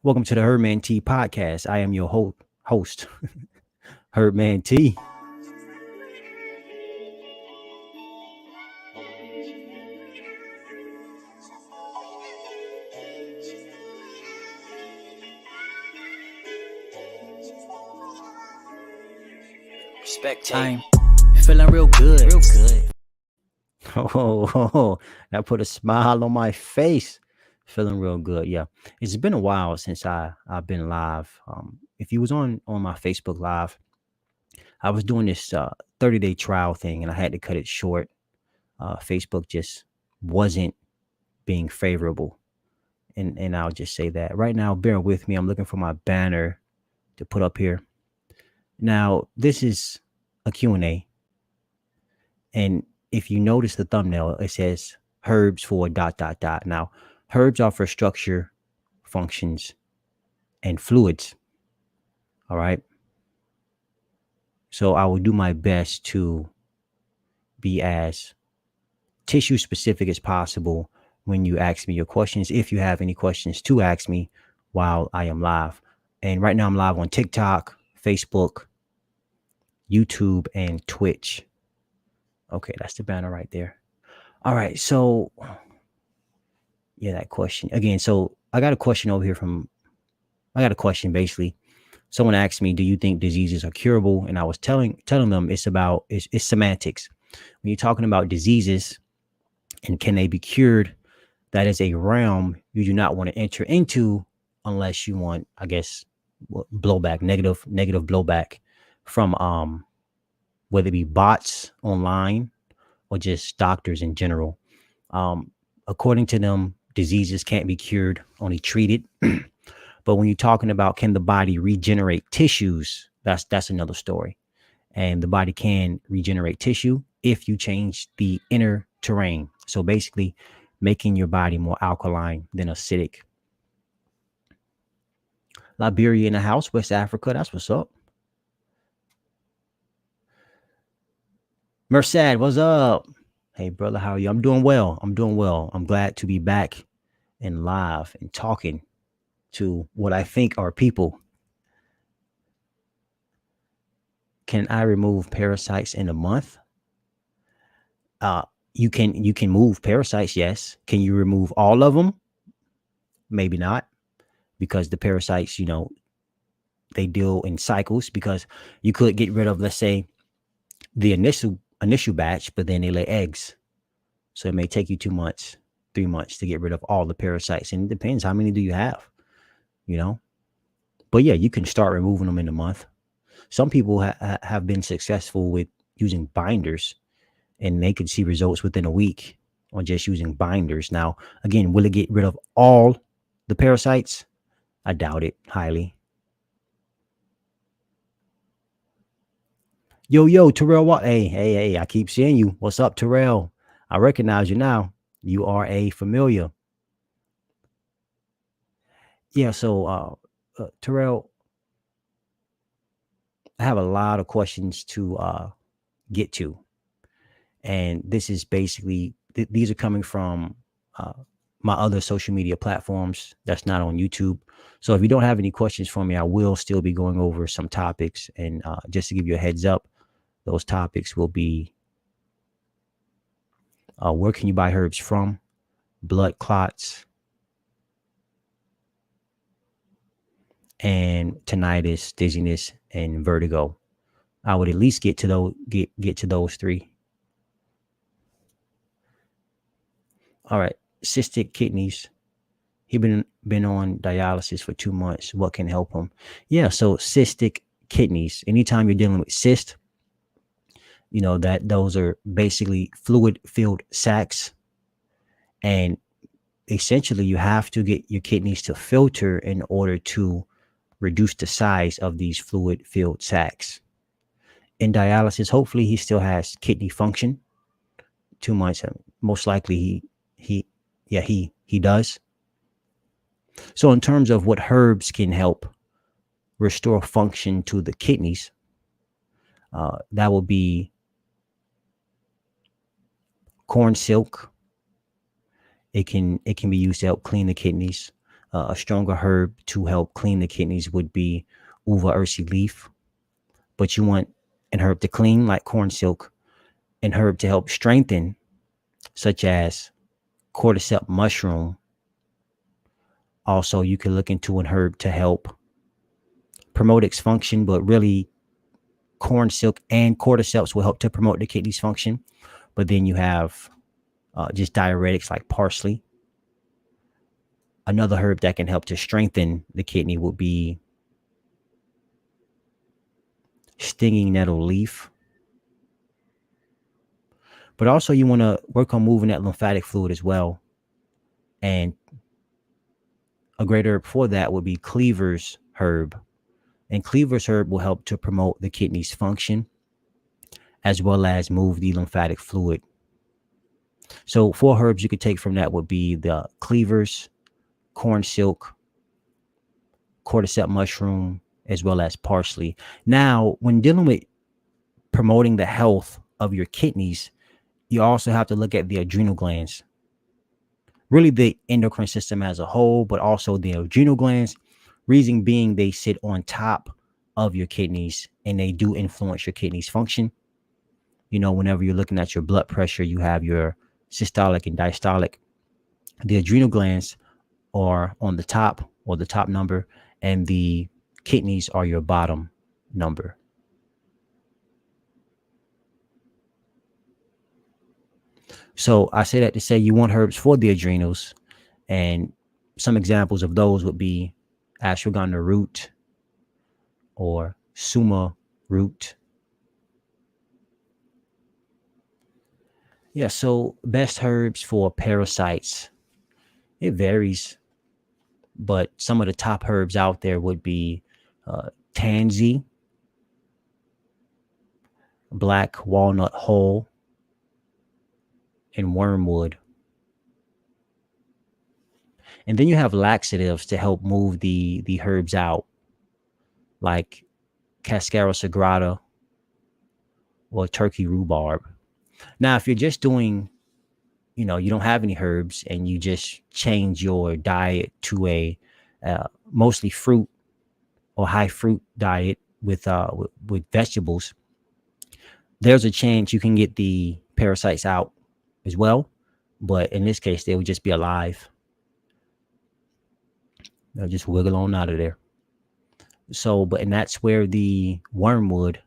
Welcome to the HerbmanT podcast. I am your host, HerbmanT. Time. Feeling real good. Real good. That put a smile on my face. Feeling real good. Yeah, it's been a while since I've been live. If you was on my Facebook live, I was doing this 30-day trial thing, and I had to cut it short. Facebook just wasn't being favorable, and I'll just say that right now. Bear with me. I'm looking for my banner to put up here. Now, this is a Q&A, and if you notice the thumbnail, it says herbs for dot dot dot. Now, herbs are for structure, functions, and fluids. All right. So I will do my best to be as tissue specific as possible when you ask me your questions. If you have any questions to ask me while I am live. And right now I'm live on TikTok, Facebook, YouTube, and Twitch. Okay, that's the banner right there. All right, so yeah, that question again. So I got a question over here I got a question basically. Someone asked me, "Do you think diseases are curable?" And I was telling them it's semantics. When you're talking about diseases and can they be cured, that is a realm you do not want to enter into unless you want, I guess, blowback, negative blowback from whether it be bots online or just doctors in general. According to them, diseases can't be cured, only treated. But when you're talking about can the body regenerate tissues, that's another story. And the body can regenerate tissue if you change the inner terrain. So basically, making your body more alkaline than acidic. Liberia in the house, West Africa. That's what's up. Merced, what's up? Hey, brother, how are you? I'm doing well. I'm glad to be back and live and talking to what I think are people. Can I remove parasites in a month? You can move parasites, yes. Can you remove all of them? Maybe not, because the parasites, they deal in cycles. Because you could get rid of, let's say, the initial batch, but then they lay eggs. So it may take you 2 months, 3 months to get rid of all the parasites. And it depends how many do you have, But yeah, you can start removing them in a month. Some people have been successful with using binders, and they could see results within a week on just using binders. Now, again, will it get rid of all the parasites? I doubt it highly. Yo, Terrell, what? Hey, I keep seeing you. What's up, Terrell? I recognize you now. You are a familiar. Yeah, so Terrell, I have a lot of questions to get to. And this is basically, these are coming from my other social media platforms that's not on YouTube. So if you don't have any questions for me, I will still be going over some topics. And just to give you a heads up, those topics will be where can you buy herbs from, blood clots, and tinnitus, dizziness, and vertigo. I would at least get to those get to those three. All right, cystic kidneys. He been on dialysis for 2 months. What can help him? Yeah, so cystic kidneys. Anytime you're dealing with cyst, that those are basically fluid-filled sacs, and essentially you have to get your kidneys to filter in order to reduce the size of these fluid-filled sacs. In dialysis, hopefully he still has kidney function. 2 months, most likely he does. So in terms of what herbs can help restore function to the kidneys, that will be corn silk. It can be used to help clean the kidneys. A stronger herb to help clean the kidneys would be uva ursi leaf. But you want an herb to clean like corn silk, an herb to help strengthen, such as cordyceps mushroom. Also, you can look into an herb to help promote its function, but really corn silk and cordyceps will help to promote the kidneys function. But then you have just diuretics like parsley. Another herb that can help to strengthen the kidney would be stinging nettle leaf. But also you want to work on moving that lymphatic fluid as well. And a great herb for that would be cleaver's herb. And cleaver's herb will help to promote the kidney's function as well as move the lymphatic fluid. So 4 herbs you could take from that would be the cleavers, corn silk, cordyceps mushroom, as well as parsley. Now, when dealing with promoting the health of your kidneys, you also have to look at the adrenal glands. Really the endocrine system as a whole, but also the adrenal glands. Reason being they sit on top of your kidneys and they do influence your kidneys function. You know, whenever you're looking at your blood pressure, you have your systolic and diastolic. The adrenal glands are on the top or the top number, and the kidneys are your bottom number. So I say that to say you want herbs for the adrenals, and some examples of those would be ashwagandha root or suma root. Yeah, so best herbs for parasites, it varies, but some of the top herbs out there would be tansy, black walnut hull, and wormwood. And then you have laxatives to help move the herbs out, like cascara sagrada or turkey rhubarb. Now, if you're just doing, you know, you don't have any herbs and you just change your diet to a mostly fruit or high fruit diet with vegetables, there's a chance you can get the parasites out as well. But in this case, they would just be alive. They'll just wiggle on out of there. So, but and that's where the wormwood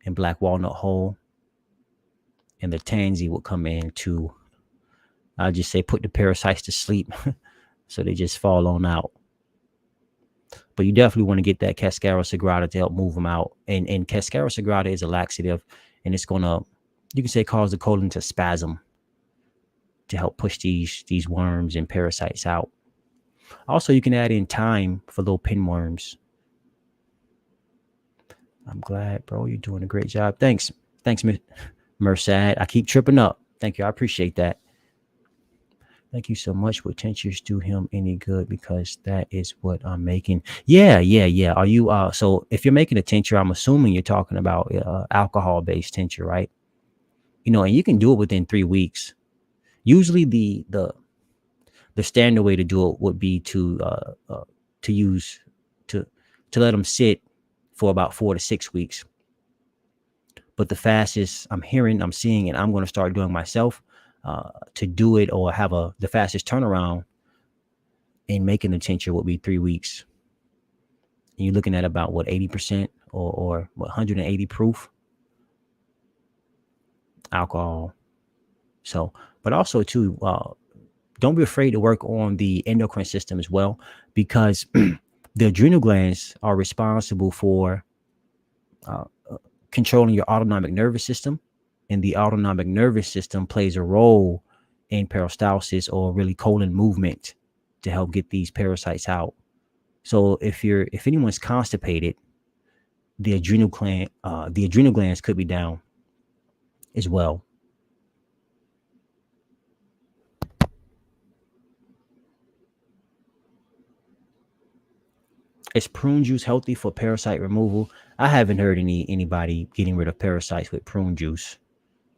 and black walnut hull and the tansy will come in to, I'll just say, put the parasites to sleep. So they just fall on out. But you definitely want to get that cascara sagrada to help move them out. And cascara sagrada is a laxative, and it's going to, you can say, cause the colon to spasm to help push these worms and parasites out. Also, you can add in thyme for little pinworms. I'm glad, bro. You're doing a great job. Thanks, Mersad. I keep tripping up. Thank you. I appreciate that. Thank you so much. Would tinctures do him any good? Because that is what I'm making. Yeah. Are you so if you're making a tincture, I'm assuming you're talking about alcohol-based tincture, right? You know, and you can do it within 3 weeks. Usually the standard way to do it would be to let them sit for about 4 to 6 weeks. But the fastest I'm seeing, and I'm going to start doing myself to do it or have the fastest turnaround in making the tincture would be 3 weeks. And you're looking at about what, 80% or 180 proof alcohol. So, but also too, don't be afraid to work on the endocrine system as well, because the adrenal glands are responsible for controlling your autonomic nervous system, and the autonomic nervous system plays a role in peristalsis, or really colon movement, to help get these parasites out. So if anyone's constipated, the adrenal glands could be down as well. Is prune juice healthy for parasite removal? I haven't heard anybody getting rid of parasites with prune juice.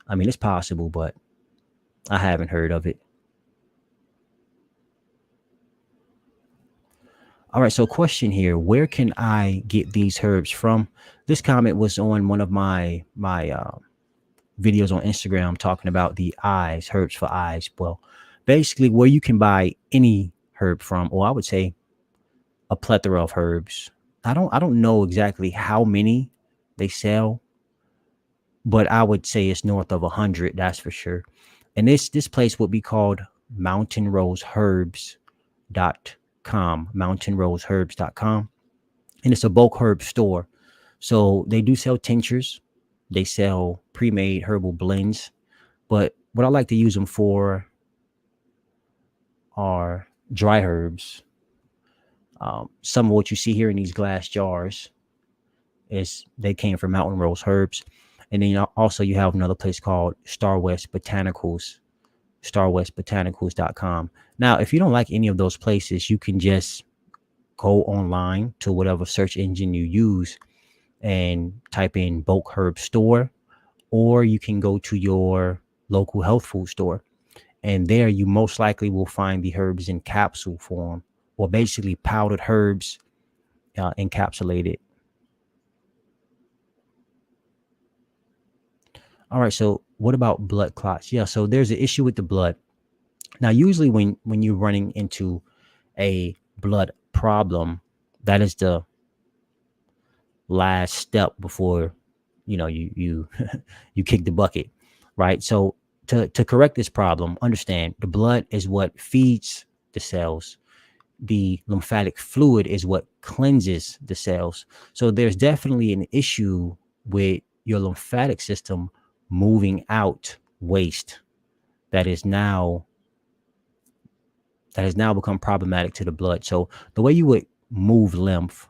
I mean, it's possible, but I haven't heard of it. All right. So question here, where can I get these herbs from? This comment was on one of my videos on Instagram talking about the eyes, herbs for eyes. Well, basically where you can buy any herb from, or I would say a plethora of herbs. I don't know exactly how many they sell, but I would say it's north of 100, that's for sure. And this place would be called mountainroseherbs.com, mountainroseherbs.com. And it's a bulk herb store. So they do sell tinctures, they sell pre-made herbal blends, but what I like to use them for are dry herbs. Some of what you see here in these glass jars is they came from Mountain Rose Herbs. And then also you have another place called Star West Botanicals, starwestbotanicals.com. Now, if you don't like any of those places, you can just go online to whatever search engine you use and type in bulk herb store, or you can go to your local health food store. And there you most likely will find the herbs in capsule form, or basically powdered herbs encapsulated. All right, so what about blood clots? Yeah, so there's an issue with the blood. Now, usually when you're running into a blood problem, that is the last step before you you kick the bucket, right? So to correct this problem, understand the blood is what feeds the cells. The lymphatic fluid is what cleanses the cells. So there's definitely an issue with your lymphatic system moving out waste that is now that has now become problematic to the blood. So the way you would move lymph,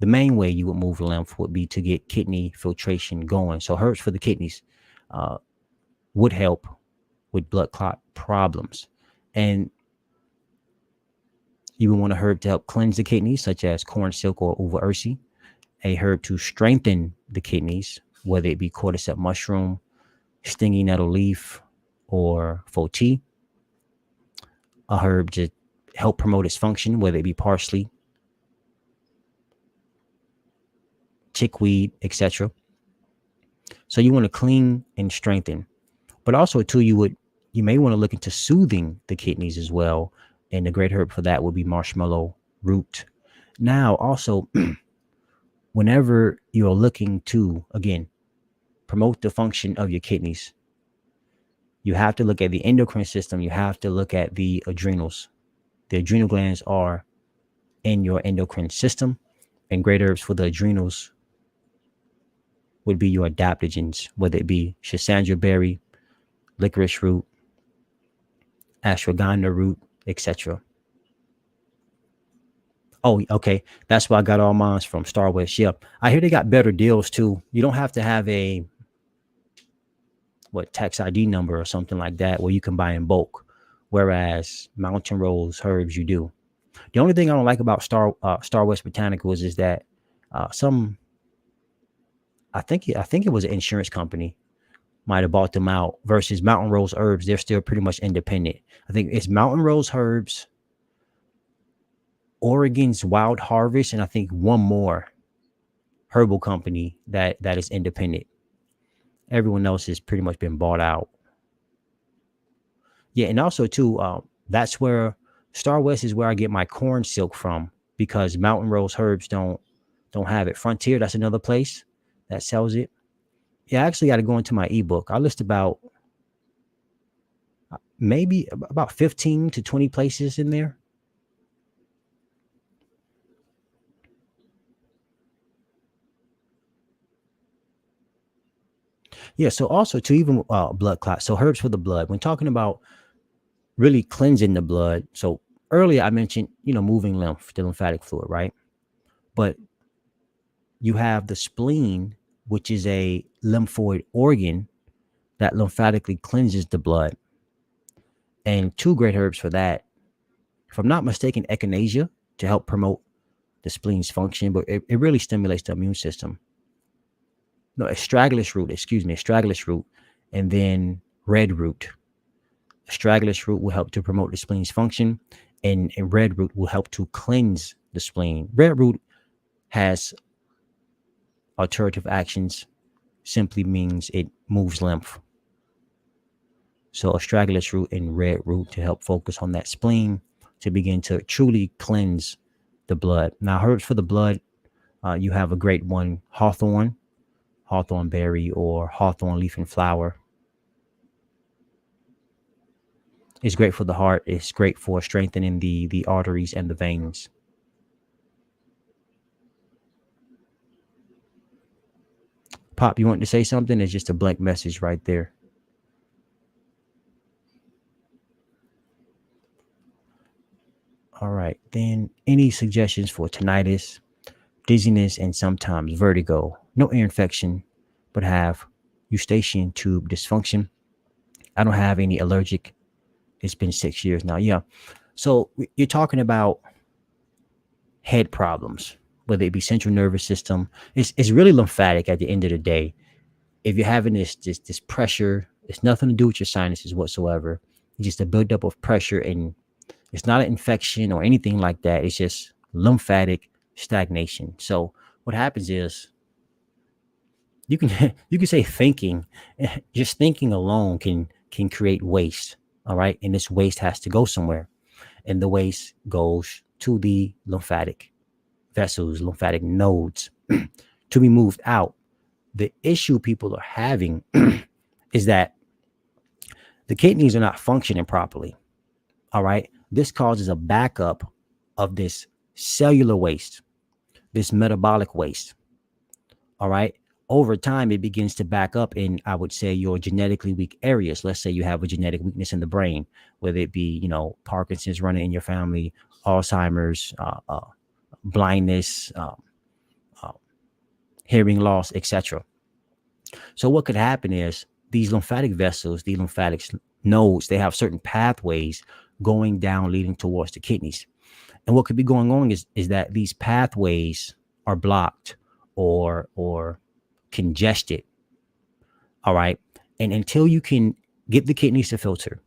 the main way you would move lymph would be to get kidney filtration going. So herbs for the kidneys would help with blood clot problems. And you would want a herb to help cleanse the kidneys, such as corn silk or uva ursi. A herb to strengthen the kidneys, whether it be cordyceps mushroom, stingy nettle leaf, or foti. A herb to help promote its function, whether it be parsley, chickweed, etc. So you want to clean and strengthen, but also too you may want to look into soothing the kidneys as well. And the great herb for that would be marshmallow root. Now, also, whenever you're looking to again promote the function of your kidneys, you have to look at the endocrine system. You have to look at the adrenals. The adrenal glands are in your endocrine system, and great herbs for the adrenals would be your adaptogens, whether it be schisandra berry, licorice root, ashwagandha root, etc. Oh, okay. That's why I got all mine from Star West. Yep. I hear they got better deals too. You don't have to have a tax ID number or something like that where you can buy in bulk. Whereas Mountain Rose Herbs, you do. The only thing I don't like about Star West Botanicals is that I think it was an insurance company might have bought them out, versus Mountain Rose Herbs. They're still pretty much independent. I think it's Mountain Rose Herbs, Oregon's Wild Harvest, and I think one more herbal company that is independent. Everyone else has pretty much been bought out. Yeah, and also too, that's where Star West is where I get my corn silk from, because Mountain Rose Herbs don't have it. Frontier, that's another place that sells it. Yeah, I actually got to go into my ebook. I list about maybe about 15 to 20 places in there. Yeah, so also to even blood clots. So herbs for the blood. When talking about really cleansing the blood. So earlier I mentioned, moving lymph, the lymphatic fluid, right? But you have the spleen, which is a lymphoid organ that lymphatically cleanses the blood. And two great herbs for that, if I'm not mistaken, echinacea to help promote the spleen's function, but it really stimulates the immune system. No, astragalus root, and then red root. Astragalus root will help to promote the spleen's function, and red root will help to cleanse the spleen. Red root has alternative actions, simply means it moves lymph. So astragalus root and red root to help focus on that spleen to begin to truly cleanse the blood. Now, herbs for the blood, you have a great one, hawthorn berry, or hawthorn leaf and flower. It's great for the heart. It's great for strengthening the arteries and the veins. Pop, you want to say something? It's just a blank message right there. All right. Then any suggestions for tinnitus, dizziness, and sometimes vertigo? No ear infection, but have eustachian tube dysfunction. I don't have any allergic. It's been 6 years now. Yeah. So you're talking about head problems, whether it be central nervous system. It's really lymphatic at the end of the day. If you're having this pressure, it's nothing to do with your sinuses whatsoever. It's just a buildup of pressure, and it's not an infection or anything like that. It's just lymphatic stagnation. So what happens is you can you can say thinking, just thinking alone can create waste. All right, and this waste has to go somewhere, and the waste goes to the lymphatic vessels, lymphatic nodes, to be moved out. The issue people are having is that the kidneys are not functioning properly. All right. This causes a backup of this cellular waste, this metabolic waste. All right. Over time, it begins to back up in, I would say, your genetically weak areas. Let's say you have a genetic weakness in the brain, whether it be, Parkinson's running in your family, Alzheimer's, blindness, hearing loss, etc. So what could happen is these lymphatic vessels, the lymphatic nodes, they have certain pathways going down, leading towards the kidneys. And what could be going on is that these pathways are blocked or congested. All right. And until you can get the kidneys to filter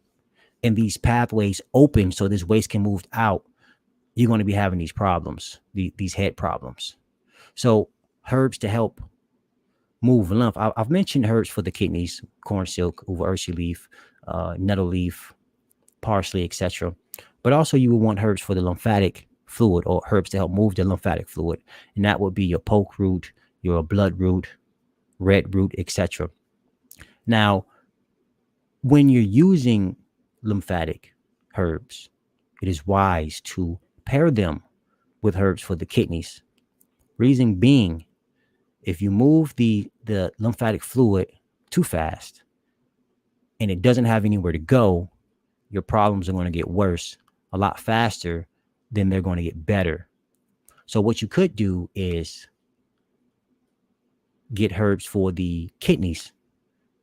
and these pathways open so this waste can move out, you're going to be having these problems, these head problems. So herbs to help move lymph. I've mentioned herbs for the kidneys: corn silk, uva ursi leaf, nettle leaf, parsley, etc. But also you would want herbs for the lymphatic fluid, or herbs to help move the lymphatic fluid. And that would be your poke root, your blood root, red root, etc. Now, when you're using lymphatic herbs, it is wise to pair them with herbs for the kidneys. Reason being, if you move the lymphatic fluid too fast and it doesn't have anywhere to go, your problems are going to get worse a lot faster than they're going to get better. So what you could do is get herbs for the kidneys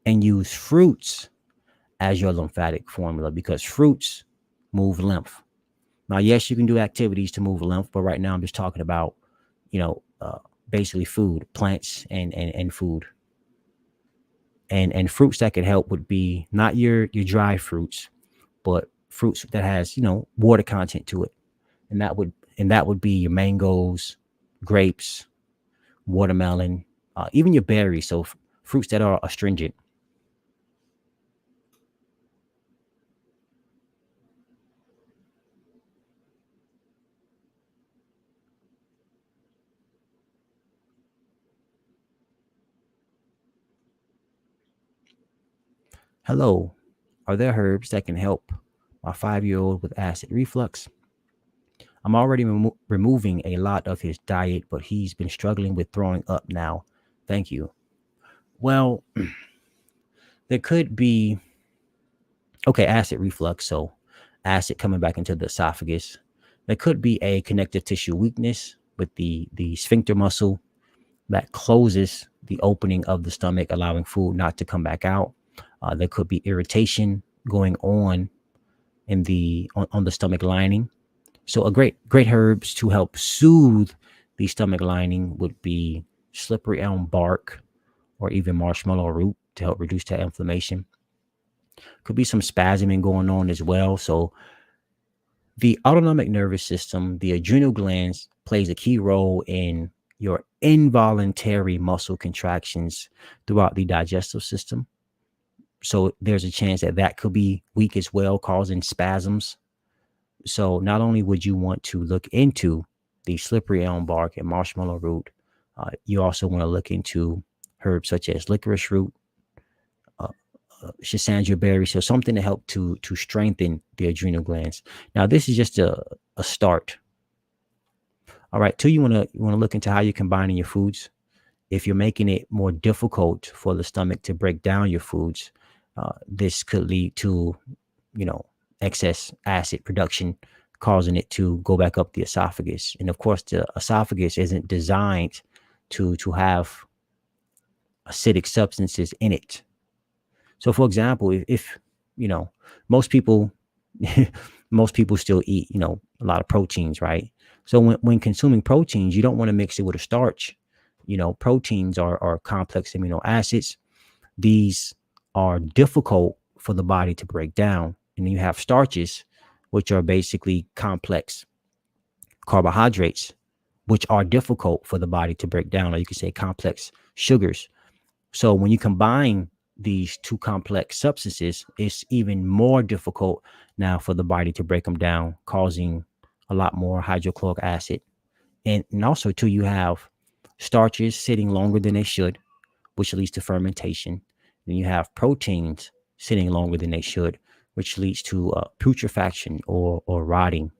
and use fruits as your lymphatic formula, because fruits move lymph. Now, yes, you can do activities to move lymph, but right now I'm just talking about, basically food, plants and food. And fruits that could help would be not your dry fruits, but fruits that has, water content to it. And that would be your mangoes, grapes, watermelon, even your berries. So fruits that are astringent. Hello. Are there herbs that can help my 5-year-old with acid reflux? I'm already removing a lot of his diet, but he's been struggling with throwing up now. Thank you. Well, there could be, acid reflux. So acid coming back into the esophagus. There could be a connective tissue weakness with the sphincter muscle that closes the opening of the stomach, allowing food not to come back out. There could be irritation going on in on the stomach lining. So a great herbs to help soothe the stomach lining would be slippery elm bark or even marshmallow root to help reduce that inflammation. Could be some spasming going on as well. So The autonomic nervous system, the adrenal glands, plays a key role in your involuntary muscle contractions throughout the digestive system. So there's a chance that that could be weak as well, causing spasms. So not only would you want to look into the slippery elm bark and marshmallow root, you also want to look into herbs such as licorice root, Schisandra berry, so something to help to strengthen the adrenal glands. Now, this is just a start. All right, two, you want to look into how you're combining your foods. If you're making it more difficult for the stomach to break down your foods, this could lead to, excess acid production, causing it to go back up the esophagus. And of course, the esophagus isn't designed to have acidic substances in it. So, for example, if most people most people still eat a lot of proteins, right? So when consuming proteins, you don't want to mix it with a starch. Proteins are complex amino acids. These are difficult for the body to break down. And then you have starches, which are basically complex carbohydrates, which are difficult for the body to break down, or you could say complex sugars. So when you combine these two complex substances, it's even more difficult now for the body to break them down, causing a lot more hydrochloric acid. And also, too, you have starches sitting longer than they should, which leads to fermentation. Then you have proteins sitting longer than they should, which leads to putrefaction or rotting.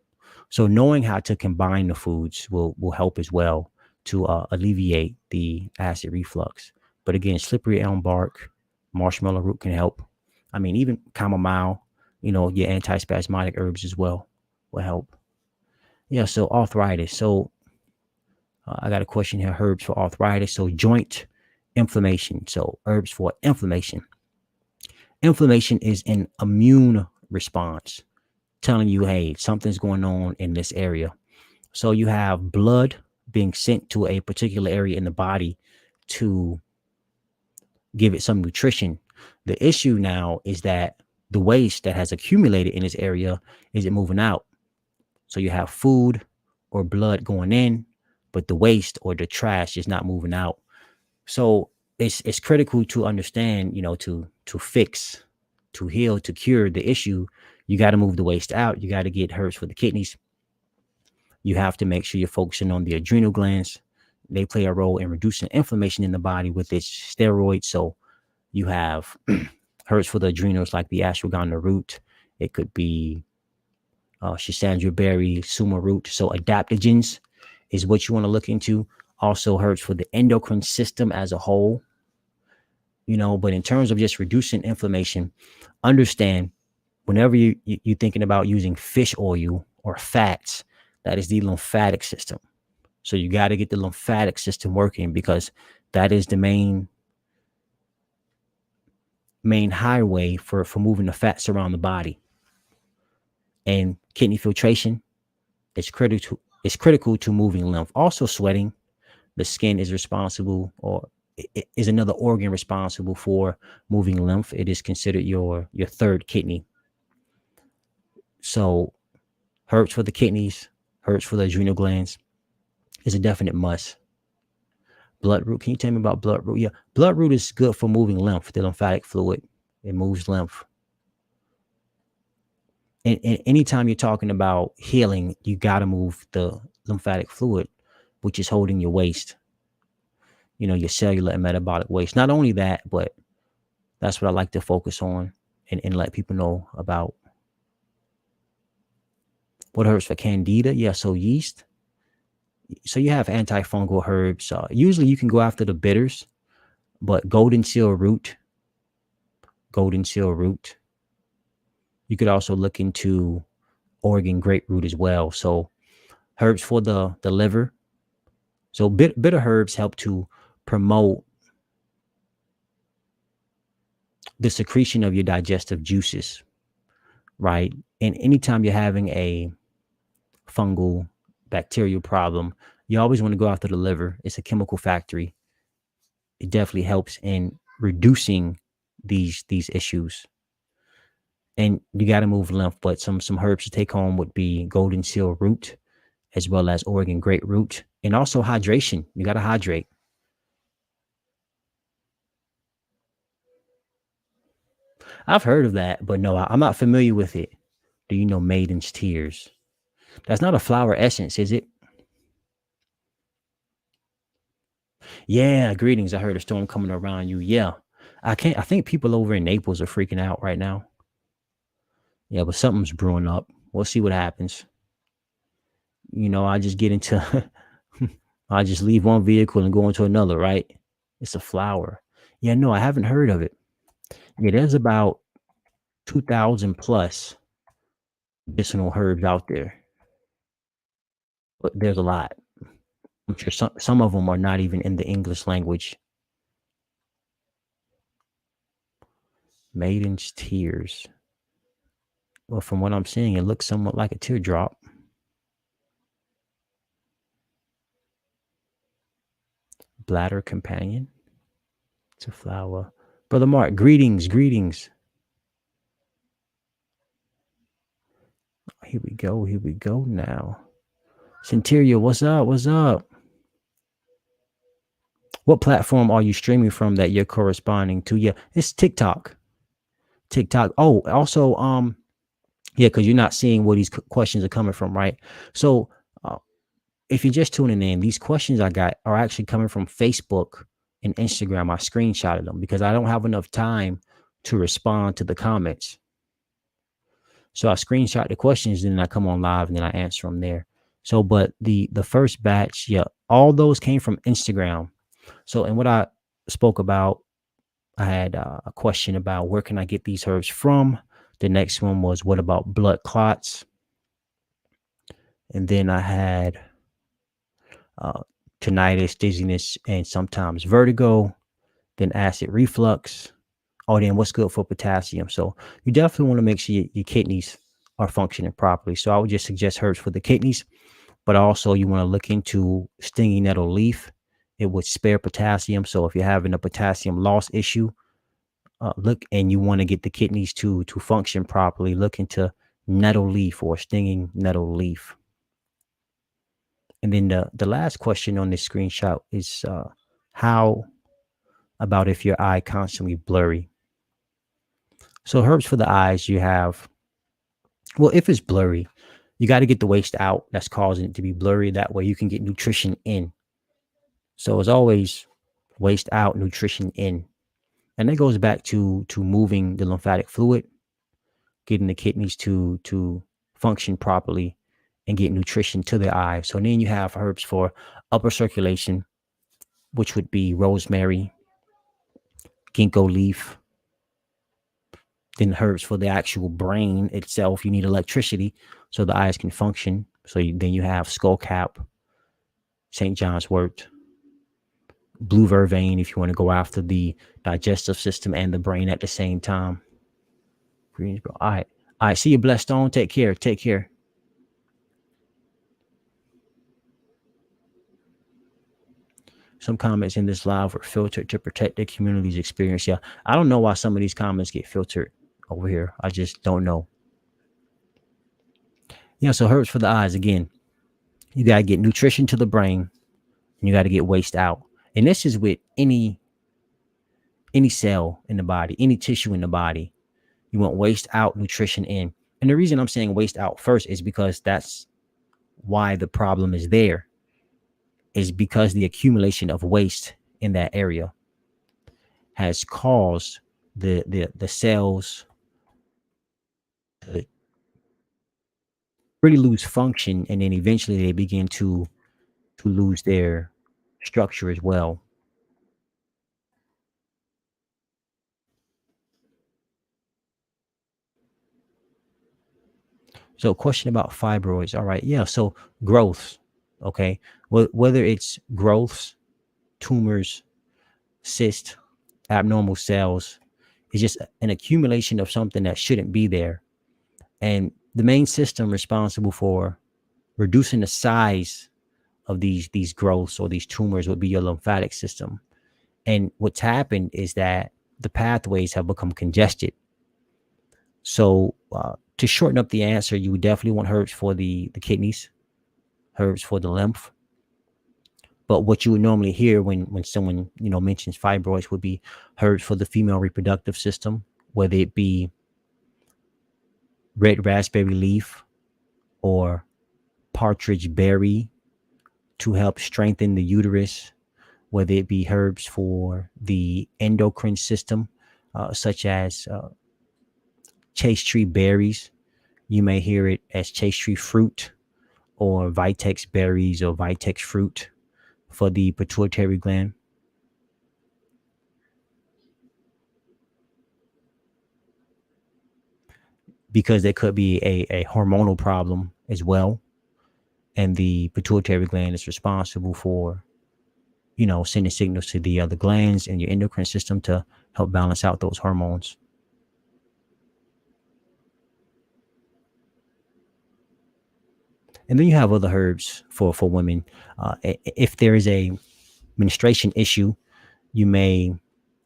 So knowing how to combine the foods will help as well to alleviate the acid reflux. But again, slippery elm bark, marshmallow root can help. I mean, even chamomile, your antispasmodic herbs as well will help. Yeah, so arthritis. So I got a question here, herbs for arthritis. So joint inflammation. So herbs for inflammation. Inflammation is an immune response telling you, hey, something's going on in this area. So you have blood being sent to a particular area in the body to give it some nutrition. The issue now is that the waste that has accumulated in this area isn't moving out. So you have food or blood going in, but the waste or the trash is not moving out. So it's critical to understand, to fix, to heal, to cure the issue. You got to move the waste out. You got to get herbs for the kidneys. You have to make sure you're focusing on the adrenal glands. They play a role in reducing inflammation in the body with its steroids. So you have herbs for the adrenals like the ashwagandha root. It could be Schisandra berry, suma root. So adaptogens is what you want to look into. Also herbs for the endocrine system as a whole. But in terms of just reducing inflammation, understand whenever you're thinking about using fish oil or fats, that is the lymphatic system. So you got to get the lymphatic system working, because that is the main highway for moving the fats around the body. And kidney filtration is critical to moving lymph. Also sweating. The skin is responsible, or is another organ responsible for moving lymph. It is considered your third kidney. So herbs for the kidneys, herbs for the adrenal glands is a definite must. Bloodroot. Can you tell me about bloodroot? Yeah, bloodroot is good for moving lymph, the lymphatic fluid. It moves lymph. And anytime you're talking about healing, you got to move the lymphatic fluid, which is holding your waste, your cellular and metabolic waste. Not only that, but that's what I like to focus on and let people know about. What herbs for candida? Yeah, so yeast. So you have antifungal herbs. Usually you can go after the bitters, but golden seal root. You could also look into Oregon grapefruit as well. So herbs for the liver. So bitter herbs help to promote the secretion of your digestive juices, right? And anytime you're having a fungal bacterial problem, you always want to go after the liver. It's a chemical factory. It definitely helps in reducing these issues. and you got to move lymph. But some herbs to take home would be golden seal root, as well as Oregon great root, and also hydration. You got to hydrate. I've heard of that, but no, I'm not familiar with it. Do you know Maiden's Tears? That's not a flower essence, is it? Yeah, greetings. I heard a storm coming around you. Yeah. I think people over in Naples are freaking out right now. Yeah, but something's brewing up. We'll see what happens. I just get into I just leave one vehicle and go into another, right? It's a flower. Yeah, no, I haven't heard of it. Yeah, there's about 2,000 plus medicinal herbs out there. But there's a lot. I'm sure some of them are not even in the English language. Maiden's Tears. Well, from what I'm seeing, it looks somewhat like a teardrop. Bladder Companion. It's a flower. Brother Mark, greetings, greetings. Here we go now. Centuria, what's up? What's up? What platform are you streaming from that you're corresponding to? Yeah, it's TikTok. TikTok. Oh, also, yeah, because you're not seeing where these questions are coming from, right? So, if you're just tuning in, these questions I got are actually coming from Facebook and Instagram. I screenshotted them because I don't have enough time to respond to the comments. So I screenshot the questions, and then I come on live, and then I answer them there. So, but the first batch, yeah, all those came from Instagram. So, and what I spoke about, I had a question about where can I get these herbs from. The next one was what about blood clots, and then I had tinnitus, dizziness, and sometimes vertigo. Then acid reflux. Oh, then what's good for potassium? So you definitely want to make sure your kidneys are functioning properly. So I would just suggest herbs for the kidneys, but also you want to look into stinging nettle leaf. It would spare potassium. So if you're having a potassium loss issue, look, and you want to get the kidneys to function properly, look into nettle leaf or stinging nettle leaf. And then the last question on this screenshot is how about if your eye constantly blurry? So herbs for the eyes, you have, well, if it's blurry, you got to get the waste out that's causing it to be blurry. That way you can get nutrition in. So it's always waste out, nutrition in. And that goes back to moving the lymphatic fluid, getting the kidneys to function properly and get nutrition to the eye. So then you have herbs for upper circulation, which would be rosemary, ginkgo leaf. Then herbs for the actual brain itself, you need electricity so the eyes can function. So then you have skullcap, St. John's wort, blue vervain if you want to go after the digestive system and the brain at the same time. Greensboro. All right. See you, blessed stone. Take care. Take care. Some comments in this live were filtered to protect the community's experience. Yeah, I don't know why some of these comments get filtered over here. I just don't know. Yeah, so herbs for the eyes. Again, you got to get nutrition to the brain, and you got to get waste out. And this is with any cell in the body, any tissue in the body. You want waste out, nutrition in. And the reason I'm saying waste out first is because that's why the problem is there, is because the accumulation of waste in that area has caused the cells to really lose function, and then eventually they begin to lose their structure as well. So question about fibroids. All right. Yeah. So growths. Okay. Whether it's growths, tumors, cysts, abnormal cells, it's just an accumulation of something that shouldn't be there. And the main system responsible for reducing the size of these growths or these tumors would be your lymphatic system. And what's happened is that the pathways have become congested. So to shorten up the answer, you would definitely want herbs for the kidneys, herbs for the lymph. But what you would normally hear when someone mentions fibroids would be herbs for the female reproductive system, whether it be red raspberry leaf or partridge berry to help strengthen the uterus, whether it be herbs for the endocrine system, such as chase tree berries. You may hear it as chase tree fruit or vitex berries or vitex fruit for the pituitary gland. Because there could be a hormonal problem as well. And the pituitary gland is responsible for, sending signals to the other glands in your endocrine system to help balance out those hormones. And then you have other herbs for women. If there is a menstruation issue, you may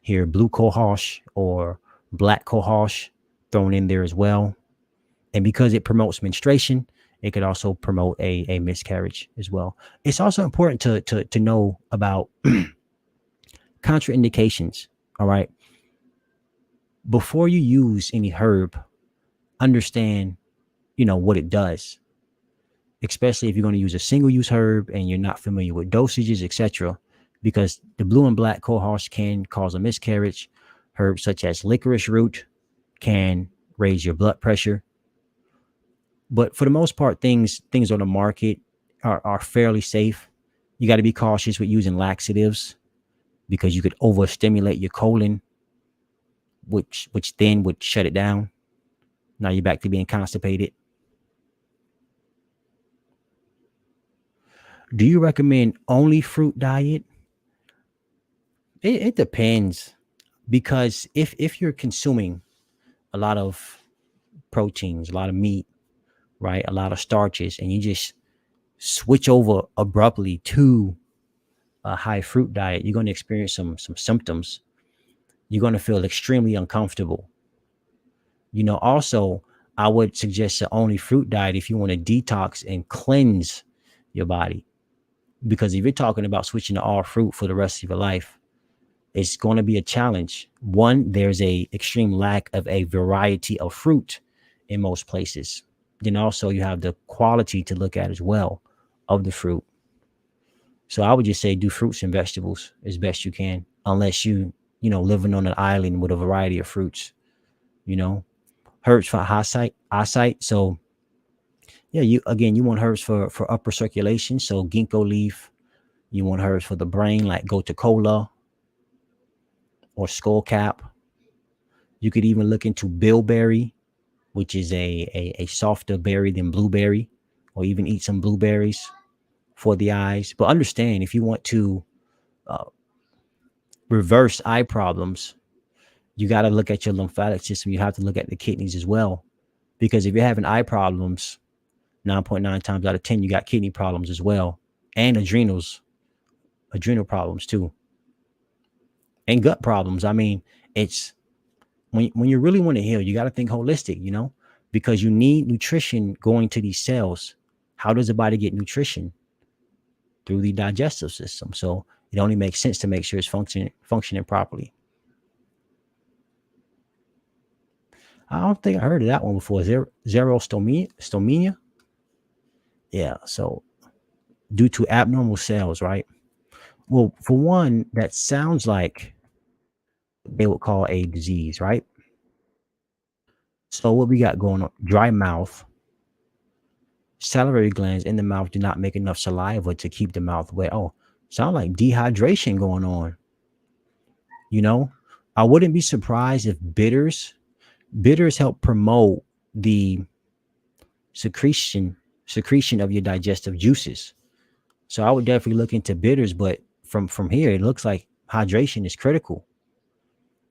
hear blue cohosh or black cohosh thrown in there as well. And because it promotes menstruation, it could also promote a miscarriage as well. It's also important to know about contraindications. All right. Before you use any herb, understand, what it does, especially if you're going to use a single-use herb and you're not familiar with dosages, etc. Because the blue and black cohosh can cause a miscarriage. Herbs such as licorice root can raise your blood pressure. But for the most part, things on the market are fairly safe. You got to be cautious with using laxatives because you could overstimulate your colon, which then would shut it down. Now you're back to being constipated. Do you recommend only fruit diet? It depends, because if you're consuming a lot of proteins, a lot of meat, right, a lot of starches, and you just switch over abruptly to a high fruit diet, you're going to experience some symptoms. You're going to feel extremely uncomfortable. Also, I would suggest an only fruit diet if you want to detox and cleanse your body. Because if you're talking about switching to all fruit for the rest of your life, it's going to be a challenge. One, there's a extreme lack of a variety of fruit in most places. Then also you have the quality to look at as well of the fruit. So I would just say do fruits and vegetables as best you can, unless living on an island with a variety of fruits. Herbs for eyesight. So yeah, you want herbs for upper circulation. So ginkgo leaf. You want herbs for the brain, like gotu kola or skullcap. You could even look into bilberry, which is a softer berry than blueberry, or even eat some blueberries for the eyes. But understand, if you want to reverse eye problems, you got to look at your lymphatic system. You have to look at the kidneys as well, because if you're having eye problems, 9.9 times out of 10, you got kidney problems as well, and adrenal problems too, and gut problems. I mean, it's when you really want to heal, you got to think holistic, because you need nutrition going to these cells. How does the body get nutrition? Through the digestive system. So it only makes sense to make sure it's functioning properly. I don't think I heard of that one before. Xerostomia. Yeah. So due to abnormal cells, right? Well, for one, that sounds like they would call a disease, right? So what we got going on? Dry mouth. Salivary glands in the mouth do not make enough saliva to keep the mouth wet. Oh, sound like dehydration going on. I wouldn't be surprised if bitters help promote the secretion of your digestive juices. So I would definitely look into bitters, but from here, it looks like hydration is critical.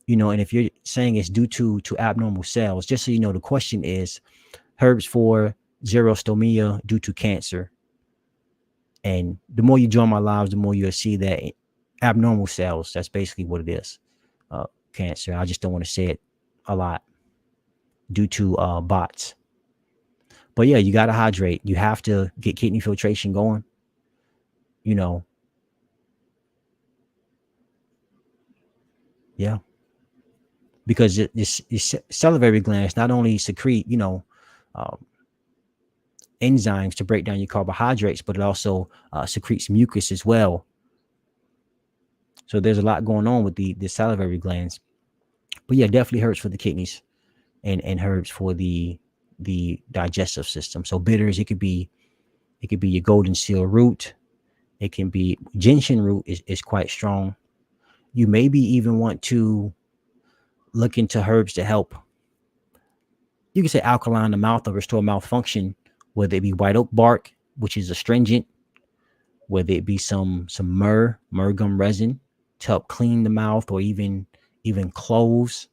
And if you're saying it's due to abnormal cells, just so you know, the question is herbs for xerostomia due to cancer. And the more you join my lives, the more you'll see that abnormal cells, that's basically what it is. Cancer. I just don't want to say it a lot. due to bots. But yeah, you got to hydrate. You have to get kidney filtration going. You know, yeah, because this salivary glands not only secrete, um, enzymes to break down your carbohydrates, but it also secretes mucus as well. So there's a lot going on with the salivary glands. But yeah, definitely herbs for the kidneys and herbs for the digestive system. So bitters, it could be your golden seal root. It can be ginseng root is quite strong. You maybe even want to look into herbs to help. You can say alkaline the mouth or restore mouth function, whether it be white oak bark, which is astringent, whether it be some myrrh gum resin to help clean the mouth, or even cloves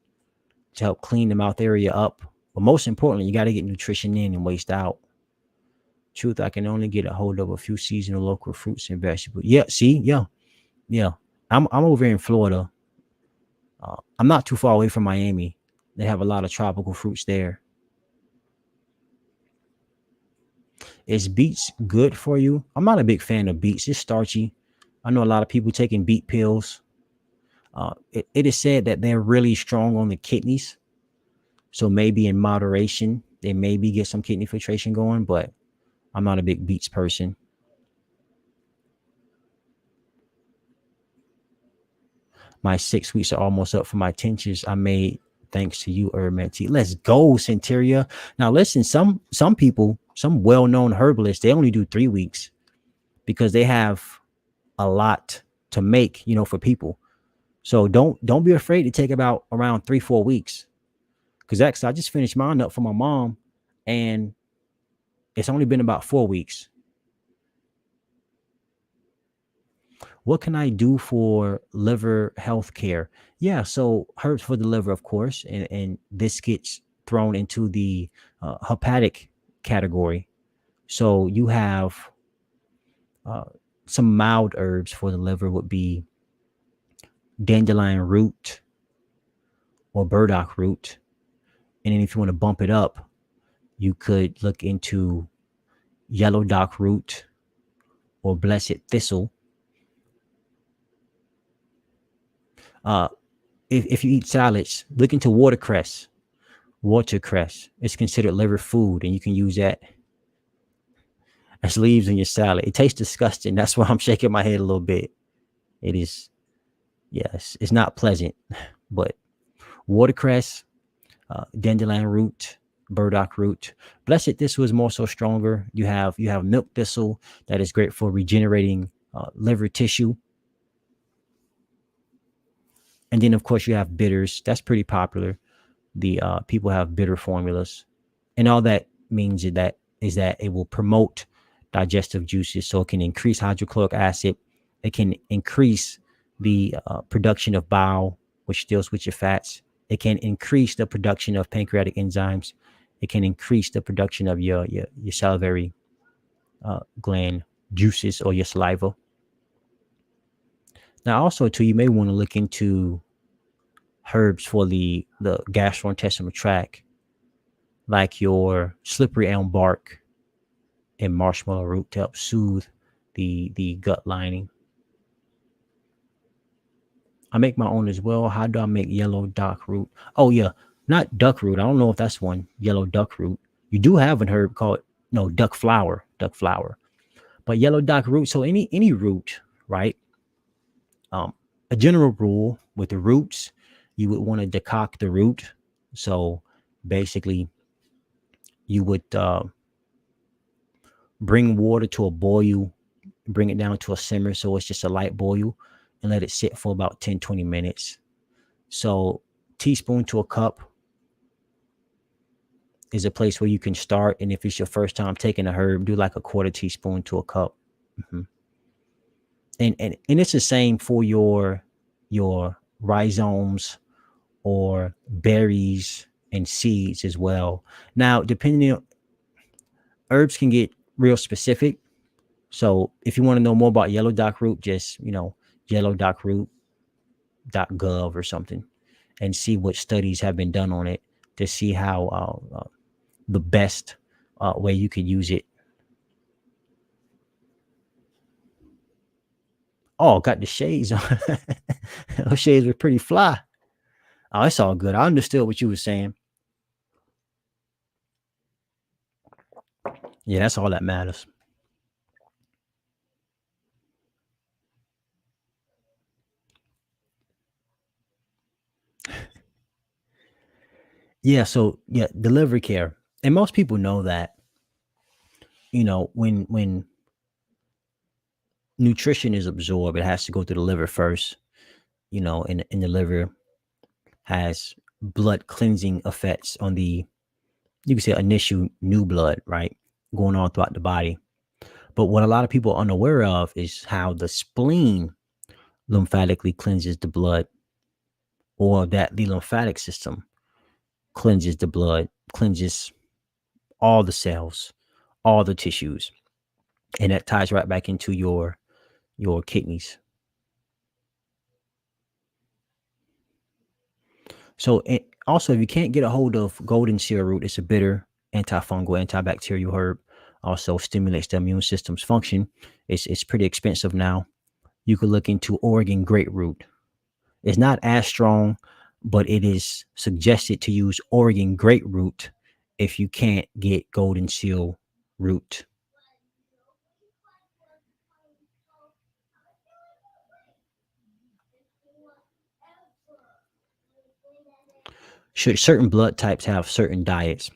to help clean the mouth area up. But most importantly, you got to get nutrition in and waste out. Truth, I can only get a hold of a few seasonal local fruits and vegetables. Yeah, see, yeah. I'm over here in Florida. I'm not too far away from Miami. They have a lot of tropical fruits there. Is beets good for you? I'm not a big fan of beets. It's starchy. I know a lot of people taking beet pills. It is said that they're really strong on the kidneys. So maybe in moderation, they maybe get some kidney filtration going, but I'm not a big beets person. My 6 weeks are almost up for my tinctures I made thanks to you, HerbmanT. Let's go, Centuria. Now listen, some people, some well-known herbalists, they only do 3 weeks because they have a lot to make, for people. So don't be afraid to take about around 3-4 weeks. Because I just finished mine up for my mom, and it's only been about 4 weeks. What can I do for liver health care? Yeah, so herbs for the liver, of course, and this gets thrown into the hepatic category. So you have uh, some mild herbs for the liver would be dandelion root or burdock root. And then if you want to bump it up, you could look into yellow dock root or blessed thistle. Uh, if you eat salads, look into watercress. Watercress is considered liver food, and you can use that as leaves in your salad. It tastes disgusting. That's why I'm shaking my head a little bit. It is, yes, it's not pleasant, but watercress, dandelion root, burdock root. Blessed thistle is more so stronger. You have milk thistle that is great for regenerating liver tissue. And then of course you have bitters. That's pretty popular. The people have bitter formulas, and all that means is that it will promote digestive juices, so it can increase hydrochloric acid. It can increase the production of bile, which deals with your fats. It can increase the production of pancreatic enzymes. It can increase the production of your salivary gland juices or your saliva. Now, also, too, you may want to look into herbs for the gastrointestinal tract, like your slippery elm bark and marshmallow root to help soothe the gut lining. I make my own as well. How do I make yellow dock root? Oh yeah, not duck root. I don't know if that's one. Yellow duck root. You do have an herb called duck flower. Duck flower. But yellow dock root. So any root, right? A general rule with the roots, you would want to decoct the root. So basically, you would bring water to a boil, bring it down to a simmer so it's just a light boil, and let it sit for about 10-20 minutes. So teaspoon to a cup is a place where you can start. And if it's your first time taking a herb, do like a quarter teaspoon to a cup. Mm-hmm. And it's the same for your rhizomes or berries and seeds as well. Now, depending on herbs can get real specific. So if you want to know more about yellow dock root, just yellowdockroot.gov or something and see what studies have been done on it. to see how the best way you could use it. Oh, got the shades on. Those shades were pretty fly. Oh, it's all good. I understood what you were saying. Yeah, that's all that matters. Yeah, so yeah, delivery care. And most people know that, when nutrition is absorbed, it has to go through the liver first, and the liver has blood cleansing effects on the, you can say, initial new blood, right? Going on throughout the body. But what a lot of people are unaware of is how the spleen lymphatically cleanses the blood, or that the lymphatic system cleanses the blood, cleanses all the cells, all the tissues. And that ties right back into your kidneys. So also, if you can't get a hold of golden seal root, it's a bitter antifungal, antibacterial herb. Also stimulates the immune system's function. It's pretty expensive now. You could look into Oregon grapefruit. It's not as strong, but it is suggested to use Oregon grapefruit if you can't get golden seal root. Should certain blood types have certain diets?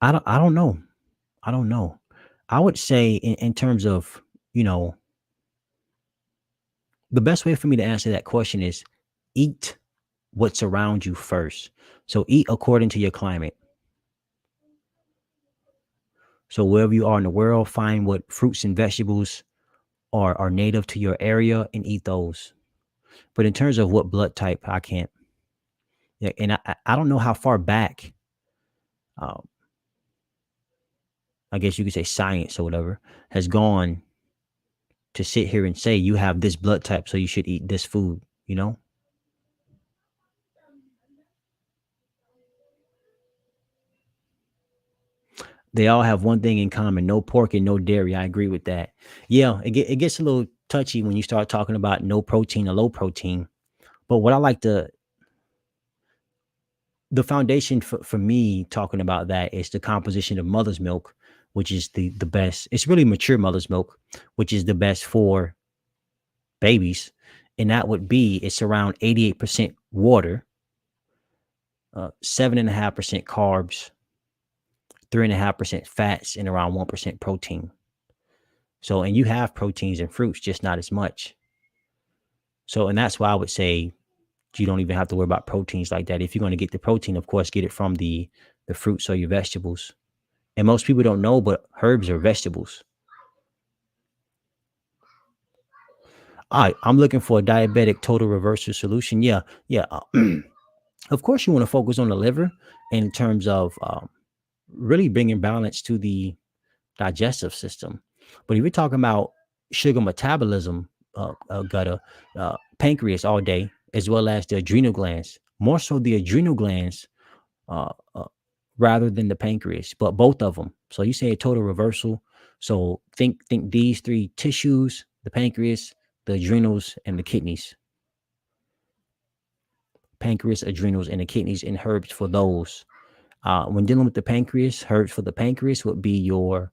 I don't know. I don't know. I would say in terms of, you know, the best way for me to answer that question is eat what's around you first. So eat according to your climate. So wherever you are in the world, find what fruits and vegetables are native to your area and eat those. But in terms of what blood type, I can't. Yeah, and I don't know how far back, uh, I guess you could say science or whatever, has gone to sit here and say you have this blood type, so you should eat this food, you know? They all have one thing in common: no pork and no dairy. I agree with that. Yeah, it gets a little touchy when you start talking about no protein or low protein. But what I like to, the foundation for me talking about that is the composition of mother's milk, which is the best. It's really mature mother's milk, which is the best for babies. And that would be, it's around 88% water, 7.5% carbs, 3.5% fats, and around 1% protein. So, and you have proteins in fruits, just not as much. So, and that's why I would say you don't even have to worry about proteins like that. If you're going to get the protein, of course, get it from the fruits or your vegetables. And most people don't know, but herbs are vegetables. All right, I'm looking for a diabetic total reversal solution. Yeah, yeah. Of course, you want to focus on the liver in terms of really bringing balance to the digestive system. But if you're talking about sugar metabolism, gutter, pancreas all day, as well as the adrenal glands, more so the adrenal glands uh, uh, rather than the pancreas, but both of them. So you say a total reversal. So think these three tissues: the pancreas, the adrenals, and the kidneys. Pancreas, adrenals, and the kidneys, and herbs for those. When dealing with the pancreas, herbs for the pancreas would be your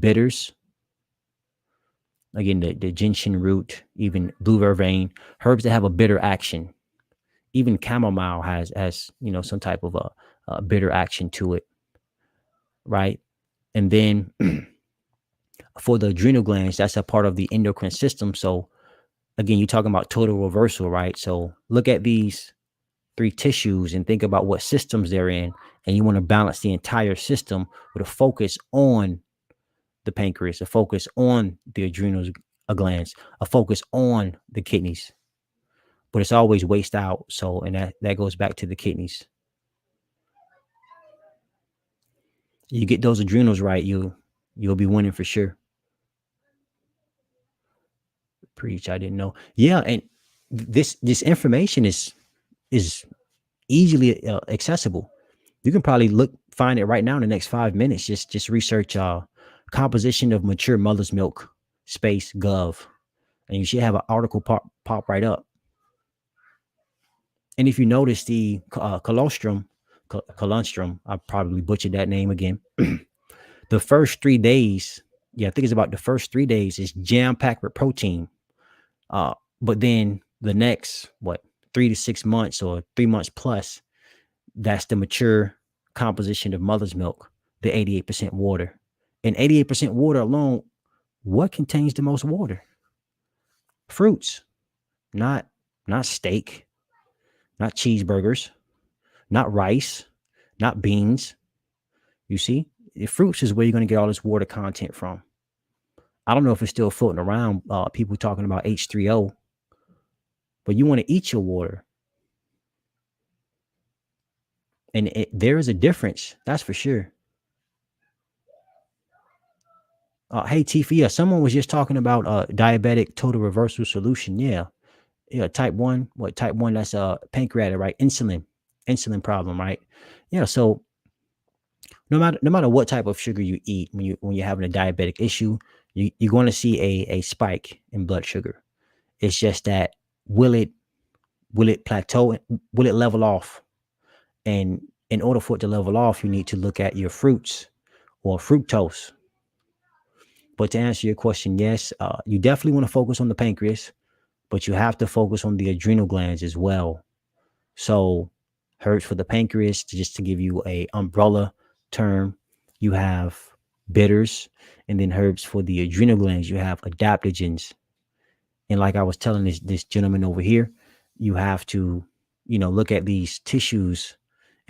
bitters. Again, the gentian root, even blue vervain, herbs that have a bitter action. Even chamomile has some type of a bitter action to it, right? And then for the adrenal glands, that's a part of the endocrine system. So again, you're talking about total reversal, right? So look at these three tissues and think about what systems they're in, and you want to balance the entire system with a focus on the pancreas, a focus on the adrenal glands, a focus on the kidneys. But it's always waste out. So, and that goes back to the kidneys. You get those adrenals right, you'll be winning for sure. Preach, I didn't know. Yeah, and this information is easily accessible. You can probably find it right now in the next 5 minutes. Just research composition of mature mother's milk space gov, and you should have an article pop right up. And if you notice the colostrum, I probably butchered that name again. The first 3 days, I think it's about the first 3 days is jam packed with protein. But then the next 3 to 6 months or 3 months plus, that's the mature composition of mother's milk, the 88% water. And 88% water alone, what contains the most water? Fruits, not steak, not cheeseburgers, not rice, not beans. You see, the fruits is where you're going to get all this water content from. I don't know if it's still floating around, people talking about H3O, but you want to eat your water. And there is a difference, that's for sure. Hey, Tifa, someone was just talking about diabetic total reversal solution. Yeah, type 1, type 1, that's pancreatic, right? Insulin problem, right? Yeah, so no matter what type of sugar you eat, when you're having a diabetic issue, you're going to see a spike in blood sugar. It's just that will it plateau? Will it level off? And in order for it to level off, you need to look at your fruits or fructose. But to answer your question, yes, you definitely want to focus on the pancreas, but you have to focus on the adrenal glands as well. So herbs for the pancreas, just to give you a umbrella term, you have bitters, and then herbs for the adrenal glands, you have adaptogens. And like I was telling this gentleman over here, you have to, look at these tissues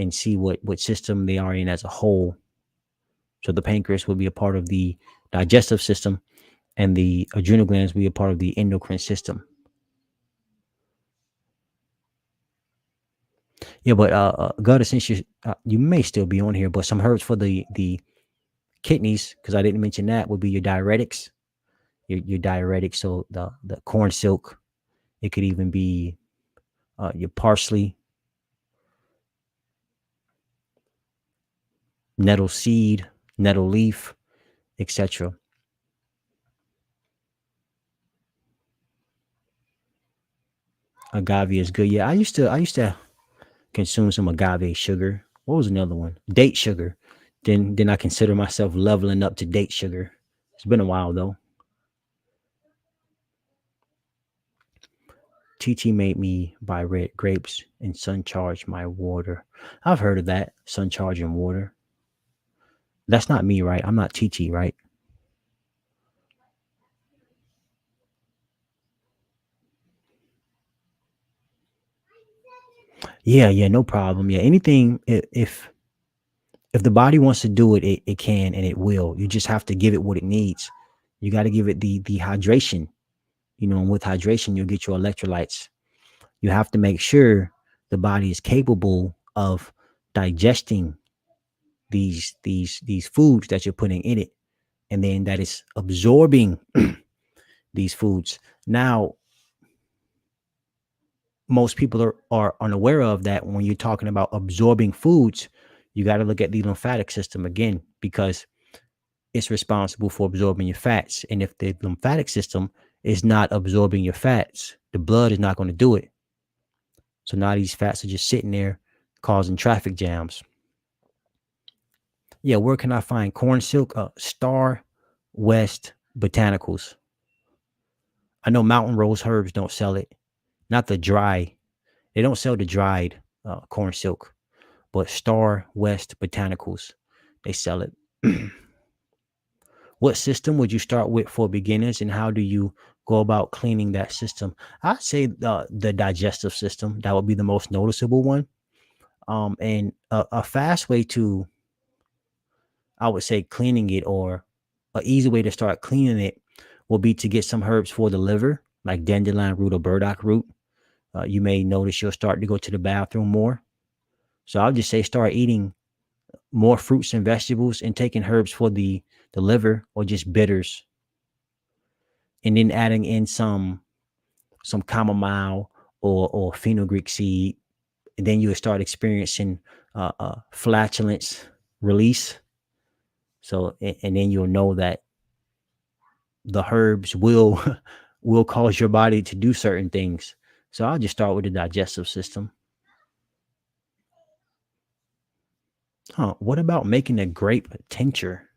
and see what system they are in as a whole. So the pancreas will be a part of the digestive system, and the adrenal glands will be a part of the endocrine system. Yeah, but Gutter, since you may still be on here, but some herbs for the kidneys, because I didn't mention that, would be your diuretics. Your diuretics, so the corn silk. It could even be your parsley, nettle seed, nettle leaf, etc. Agave is good. Yeah, I used to consume some agave sugar. What was another one? Date sugar. Then I consider myself leveling up to date sugar. It's been a while though. TT made me buy red grapes and sun charge my water. I've heard of that, sun charging water. That's not me, right? I'm not TT, right? Yeah, no problem. Yeah, anything, if the body wants to do it, it can and it will. You just have to give it what it needs. You got to give it the hydration. And with hydration, you'll get your electrolytes. You have to make sure the body is capable of digesting these foods that you're putting in it, and then that is absorbing these foods. Now, most people are unaware of that. When you're talking about absorbing foods, you got to look at the lymphatic system again, because it's responsible for absorbing your fats. And if the lymphatic system is not absorbing your fats, the blood is not going to do it. So now these fats are just sitting there causing traffic jams. Yeah, where can I find corn silk? Star West Botanicals. I know Mountain Rose Herbs don't sell it. Not the dry. They don't sell the dried corn silk, but Star West Botanicals, they sell it. What system would you start with for beginners, and how do you go about cleaning that system? I'd say the digestive system. That would be the most noticeable one. And a fast way to, I would say, cleaning it, or an easy way to start cleaning it, will be to get some herbs for the liver, like dandelion root or burdock root. You may notice you'll start to go to the bathroom more. So I'll just say start eating more fruits and vegetables, and taking herbs for the liver, or just bitters, and then adding in some chamomile or fenugreek seed, and then you'll start experiencing flatulence release. So, and then you'll know that the herbs will will cause your body to do certain things. So I'll just start with the digestive system. What about making a grape tincture?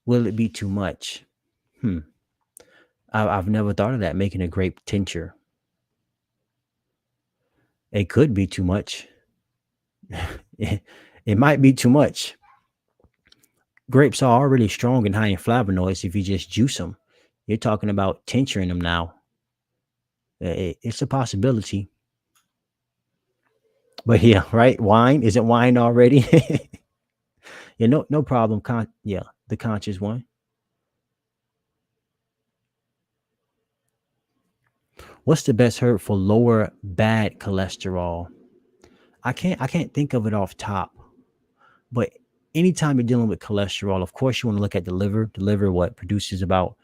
Will it be too much? Hmm. I've never thought of that, making a grape tincture. It could be too much. It might be too much. Grapes are already strong and high in flavonoids if you just juice them. You're talking about tincturing them now. It's a possibility. But yeah, right? Wine. Is it wine already? Yeah, no problem. Yeah, the conscious one. What's the best herb for lower bad cholesterol? I can't think of it off top, but anytime you're dealing with cholesterol, of course you want to look at the liver. The liver what produces about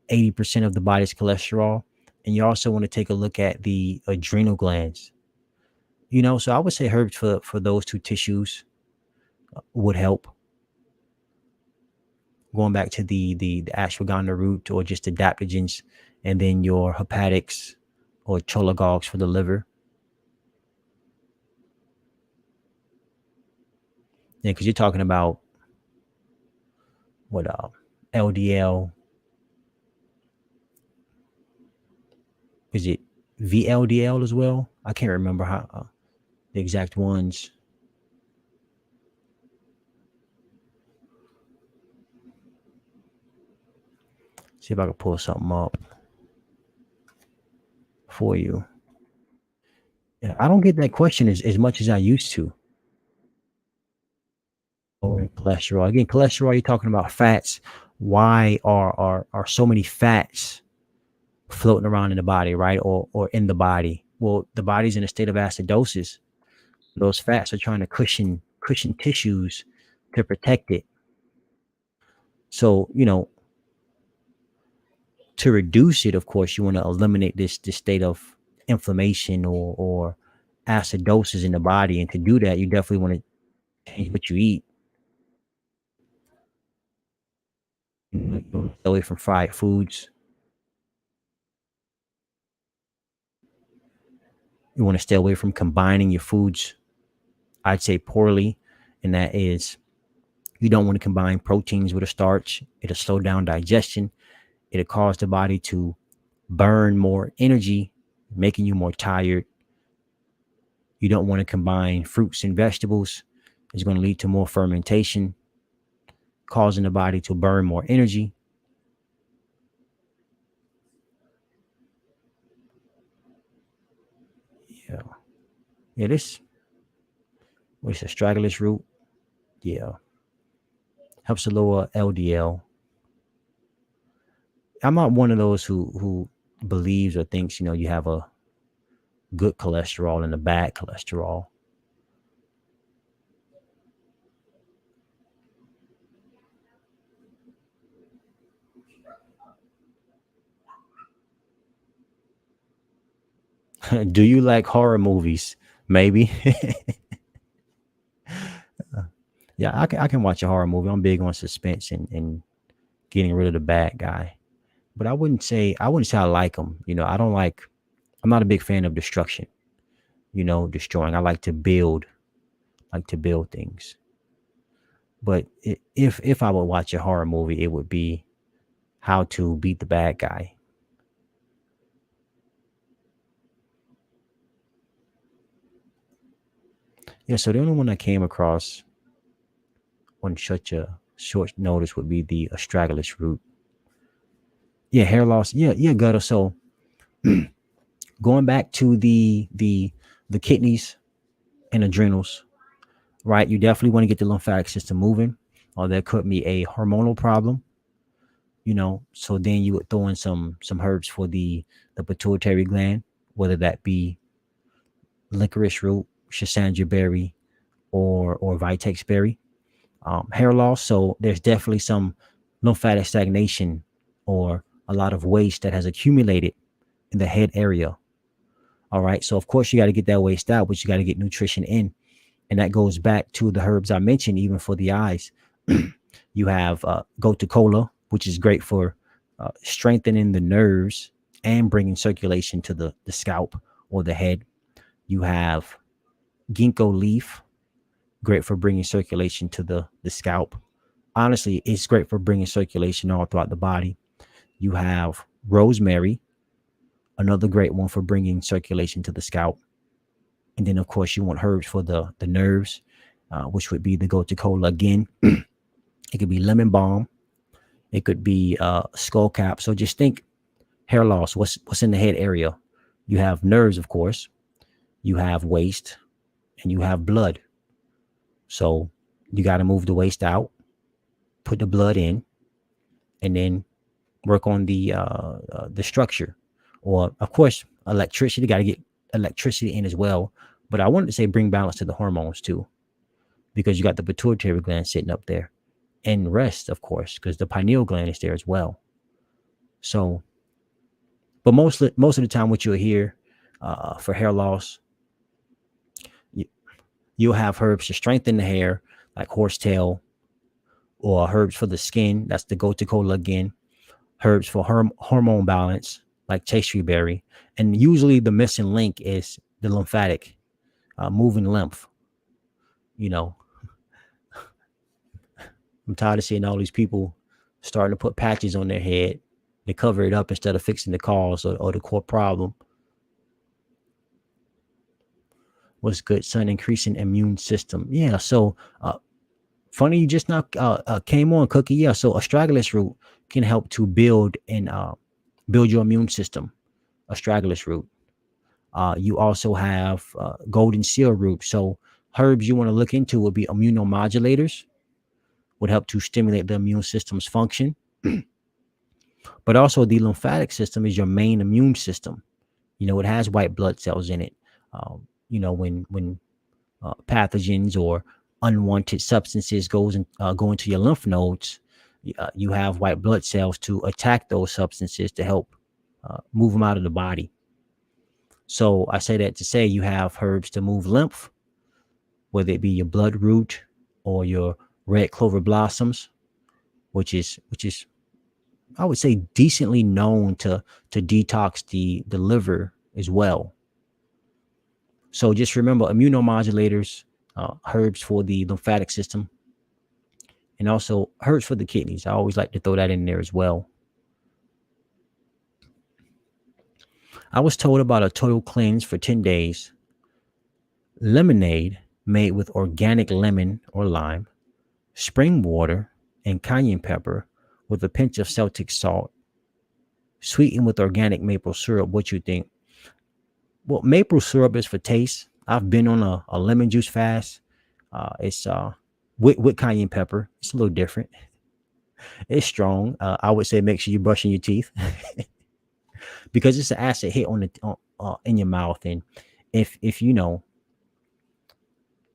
80% of the body's cholesterol. And you also want to take a look at the adrenal glands. So I would say herbs for those two tissues would help. Going back to the ashwagandha root or just adaptogens, and then your hepatics or cholagogues for the liver. Yeah, because you're talking about what LDL, is it VLDL as well? I can't remember how the exact ones. See if I can pull something up for you. Yeah, I don't get that question as much as I used to. Or cholesterol. Again, cholesterol, you're talking about fats. Why are so many fats floating around in the body, right? Or in the body? Well, the body's in a state of acidosis. Those fats are trying to cushion tissues to protect it. So, to reduce it, of course, you want to eliminate this state of inflammation or acidosis in the body. And to do that, you definitely want to change what you eat. Stay away from fried foods. You want to stay away from combining your foods, I'd say poorly. And that is, you don't want to combine proteins with a starch. It'll slow down digestion. It'll cause the body to burn more energy, making you more tired. You don't want to combine fruits and vegetables. It's going to lead to more fermentation, causing the body to burn more energy. Yeah. Yeah, what's astragalus root? Yeah. Helps to lower LDL. I'm not one of those who believes or thinks, you have a good cholesterol and a bad cholesterol. Do you like horror movies? Maybe. Yeah, I can watch a horror movie. I'm big on suspense and getting rid of the bad guy. But I wouldn't say I like them. I'm not a big fan of destruction, destroying. I like to build things. But if I would watch a horror movie, it would be how to beat the bad guy. Yeah, so the only one I came across on such a short notice would be the astragalus root. Yeah, hair loss. Yeah, yeah, gutter. So going back to the kidneys and adrenals, right? You definitely want to get the lymphatic system moving, or there could be a hormonal problem. So then you would throw in some herbs for the pituitary gland, whether that be licorice root, schisandra berry, or vitex berry. Hair loss. So there's definitely some lymphatic stagnation or a lot of waste that has accumulated in the head area. All right. So of course you got to get that waste out, but you got to get nutrition in. And that goes back to the herbs I mentioned, even for the eyes. You have gotu kola, which is great for strengthening the nerves and bringing circulation to the scalp or the head. You have ginkgo leaf, great for bringing circulation to the scalp. Honestly, it's great for bringing circulation all throughout the body. You have rosemary, another great one for bringing circulation to the scalp. And then, of course, you want herbs for the nerves, which would be the gotu kola again. It could be lemon balm. It could be skull cap. So just think hair loss. What's in the head area? You have nerves, of course. You have waste, and you have blood. So you got to move the waste out, put the blood in, and then work on the structure. Or, of course, electricity. Got to get electricity in as well. But I wanted to say bring balance to the hormones too, because you got the pituitary gland sitting up there, and rest, of course, because the pineal gland is there as well. So, but most of the time, what you'll hear for hair loss, you'll have herbs to strengthen the hair, like horsetail, or herbs for the skin. That's the gotu kola again. Herbs for hormone balance, like chastery berry. And usually the missing link is the lymphatic, moving lymph. You know, I'm tired of seeing all these people starting to put patches on their head to cover it up instead of fixing the cause or the core problem. What's good, son? Increasing immune system. Yeah. So, funny you just now came on, Cookie. Yeah. So astragalus root can help to build your immune system. Astragalus root. You also have golden seal root. So herbs you want to look into would be immunomodulators, would help to stimulate the immune system's function. But also the lymphatic system is your main immune system. You know, it has white blood cells in it. You know, when pathogens or unwanted substances go into your lymph nodes, you have white blood cells to attack those substances to help move them out of the body. So I say that to say you have herbs to move lymph, whether it be your bloodroot or your red clover blossoms, which is I would say decently known to detox the liver as well. So just remember immunomodulators, herbs for the lymphatic system, and also herbs for the kidneys. I always like to throw that in there as well. I was told about a total cleanse for 10 days. Lemonade made with organic lemon or lime, spring water, and cayenne pepper with a pinch of Celtic salt, sweetened with organic maple syrup. What you think? Well, maple syrup is for taste. I've been on a lemon juice fast. It's with cayenne pepper. It's a little different. It's strong. I would say make sure you're brushing your teeth because it's an acid hit on in your mouth, and if you know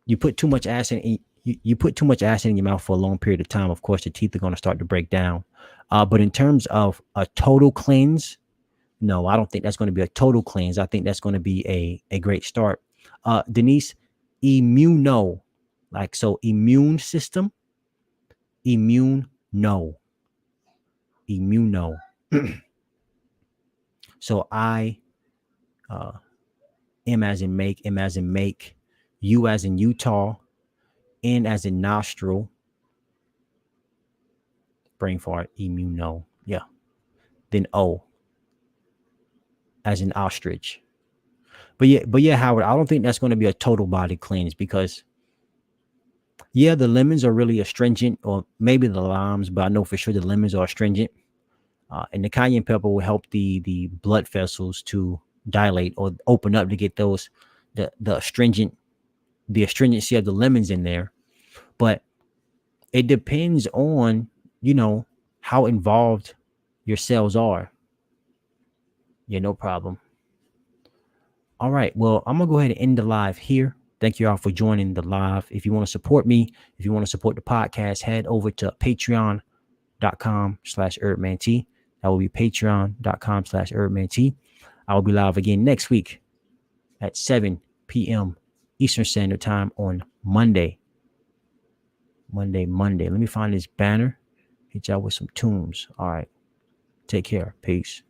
you put too much acid in, you put too much acid in your mouth for a long period of time, of course the teeth are going to start to break down. But in terms of a total cleanse, no, I don't think that's going to be a total cleanse. I think that's going to be a great start. Denise, immuno, like so immune system, immuno. So I M as in make, M as in make, U as in Utah, N as in nostril, brain fart, immuno. Yeah. Then O as in ostrich. But yeah, Howard, I don't think that's going to be a total body cleanse because yeah, the lemons are really astringent, or maybe the limes, but I know for sure the lemons are astringent. And the cayenne pepper will help the blood vessels to dilate or open up to get those the astringency of the lemons in there. But it depends on, you know, how involved your cells are. Yeah, no problem. All right. Well, I'm going to go ahead and end the live here. Thank you all for joining the live. If you want to support me, if you want to support the podcast, head over to patreon.com/HerbmanT. That will be patreon.com/HerbmanT. I will be live again next week at 7 p.m. Eastern Standard Time on Monday. Let me find this banner. Hit y'all with some tunes. All right. Take care. Peace.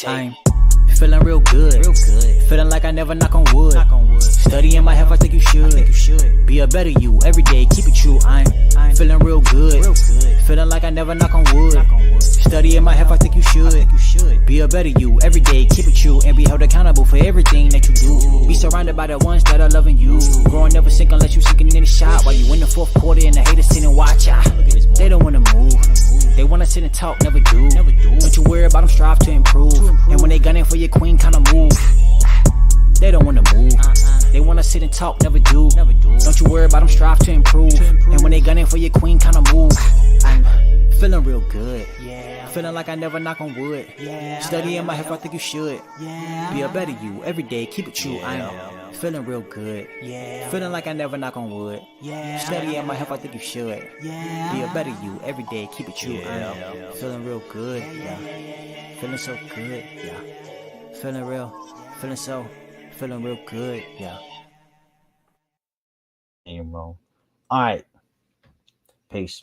I'm feeling real good. Feeling like I never knock on wood. Studying my health, I think you should. Be a better you every day, keep it true. I'm feeling real good. Feeling like I never knock on wood. Studying my health, I think you should. Be a better you every day, keep it true. And be held accountable for everything that you do. Be surrounded by the ones that are loving you. Growing never sink unless you sinking in the shot. While you in the fourth quarter and the haters sit and watch ya. They don't wanna move. They wanna sit and talk, never do. Don't you worry about them, strive to improve. And when they gunning for your queen, kinda move. They don't wanna move. They wanna sit and talk, never do. Don't you worry about them, strive to improve. And when they gunning for your queen, kinda move. I'm feeling real good. Feeling like I never knock on wood. Studying my health, I think you should. Be a better you every day, keep it true. I'm feeling real good. Feeling like I never knock on wood. Studying my health, I think you should. Be a better you every day, keep it true. I'm feeling real good. Feeling so good. Feeling real. Feeling real good. Damn, bro. All right. Peace.